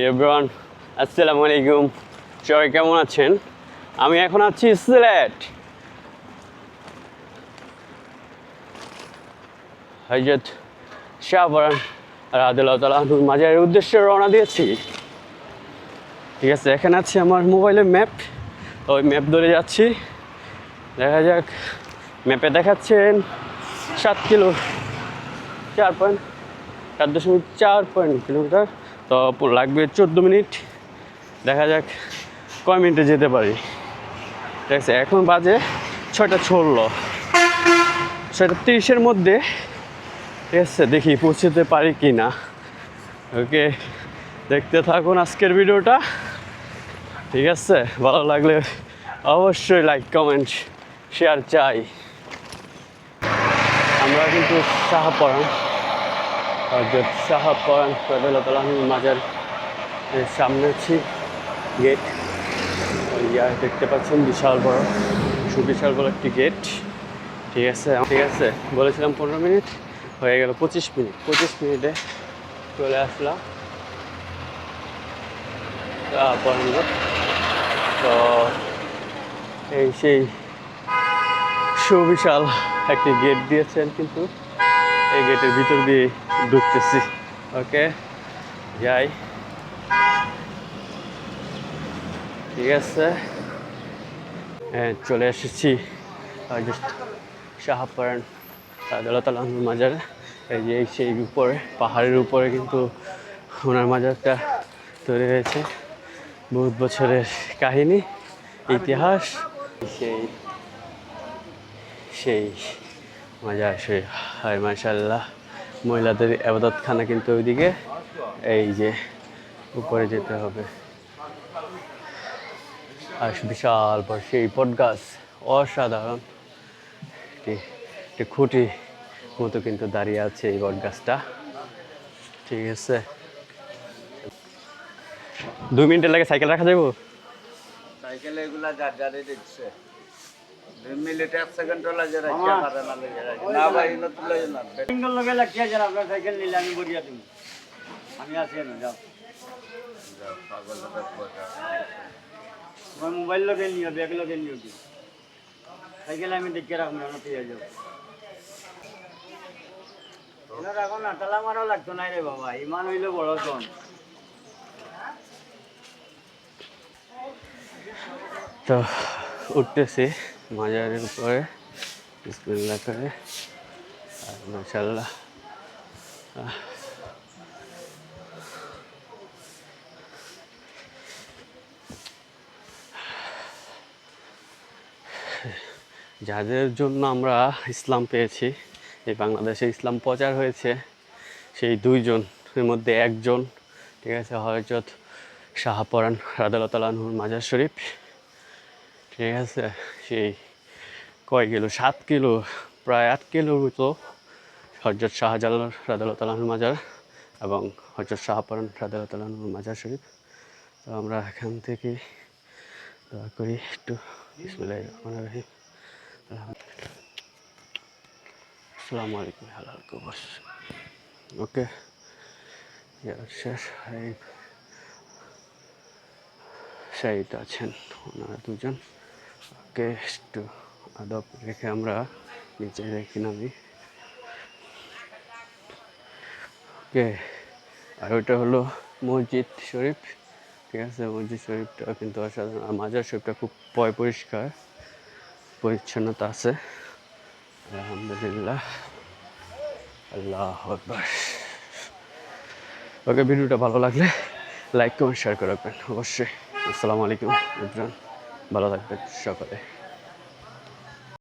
Everyone, আসসালামু আলাইকুম। সবাই কেমন আছেন? আমি এখন আছি সিলেট হযরত শাহপরান রাদিয়াল্লাহু তাআলা আনহুর মাজারের উদ্দেশ্যে রওনা দিয়েছি। ঠিক আছে, এখানে আছে আমার মোবাইলের ম্যাপ, ওই ম্যাপ ধরে যাচ্ছি। দেখা যাক, ম্যাপে দেখাচ্ছেন 7 কিলো 4.4 কিলোমিটার, তো লাগবে 14 মিনিট। দেখা যাক কয় মিনিটে যেতে পারি। ঠিক আছে, এখন বাজে 6:16, 6:30-এর মধ্যে। ঠিক আছে, দেখি পৌঁছতে পারি কি না। ওকে, দেখতে থাকুন আজকের ভিডিওটা। ঠিক আছে, ভালো লাগলে অবশ্যই লাইক কমেন্ট শেয়ার চাই। আমরা কিন্তু শাহপরান রাদিয়াল্লাহু তাআলা আনহুর মাজার সামনে আছি। গেট দেখতে পাচ্ছেন, বিশাল বড়, সুবিশাল বড় একটি গেট। ঠিক আছে, বলেছিলাম 15 মিনিট, হয়ে গেল 25 মিনিট। 25 মিনিটে চলে আসলাম তো এই সেই সুবিশাল একটি গেট দিয়েছেন, কিন্তু এই গেটের ভিতর দিয়ে ঢুকতেছি। ওকে, যাই। ঠিক আছে, চলে এসেছি শাহপরান রাদিয়াল্লাহু তাআলা আনহুর মাজারে। এই যে সেই উপরে, পাহাড়ের উপরে কিন্তু ওনার মাজারটা তৈরি হয়েছে। বহুত বছরের কাহিনী, ইতিহাস। সেই সেই মাজার, সেই হায় মাশাআল্লাহ। মহিলাদের ইবাদতখানা কিন্তু ওইদিকে, এই যে উপরে যেতে হবে। আর বিশাল বড় সেই বট গাছ, অসাধারণ একটি খুঁটি মতো কিন্তু দাঁড়িয়ে আছে এই বট গাছটা। ঠিক আছে, 2 মিনিটের লাগে সাইকেল রাখা যাবো? সাইকেল এগুলা যারে দিচ্ছে 2 মিনিট 1 সেকেন্ড লাগে রাখিয়া পারে না লাগে না ভাই, না তুলে না সিঙ্গেল লগে লাগিয়া যারা আপনার সাইকেল নিলে আমি বড়িয়া দিই। আমি আছি না, যাও যাও, পাগল দেখো। তোমার মোবাইল লগে নিও, ব্যাগ লগে নিও, কি সাইকেল আমি দেখে রাখবো না, পেয়ে যাও। না রাখো না, তালা মারাও লাগতো না রে বাবা, ইমান হইলো বড় জন। তো উঠতেছি মাজারের উপরে, বিসমিল্লাহ করে। আর মাশাআল্লাহ, যাদের জন্য আমরা ইসলাম পেয়েছি, এই বাংলাদেশে ইসলাম প্রচার হয়েছে, সেই 2 জনের মধ্যে একজন, ঠিক আছে, হযরত শাহপরান রাদিয়াল্লাহু তাআলা আনহুর মাজার শরীফ। ঠিক আছে, সেই কয় কিলো, 7 কিলো, প্রায় 8 কিলোর মতো হযরত শাহজালাল রাদিয়াল্লাহু তাআলা আনহুর মাজার এবং হযরত শাহপরান রাদিয়াল্লাহু তাআলা আনহুর মাজার শরীফ। তো আমরা এখান থেকে দোয়া করি একটু। বিসমিল্লাহির রহমানির রহিম। আসসালামু আলাইকুম হালাল কবর। ওকে, শেষ। শাহিদ আছেন ওনারা 2 জন। ওকে, একটু আদব রেখে আমরা নিচে রেখে নামি। ওকে, আর ওইটা হলো মসজিদ শরীফ। ঠিক আছে, মসজিদ শরীফটা কিন্তু অসাধারণ। আর মাজার শরীফটা খুব পরিষ্কার পরিচ্ছন্নতা আছে, আলহামদুলিল্লাহ। আল্লাহু আকবার। ওকে, ভিডিওটা ভালো লাগলে লাইক কমেন্ট শেয়ার করে রাখবেন অবশ্যই। আসসালামু আলাইকুম এভরিওয়ান, ভালো থাকবেন সকলে।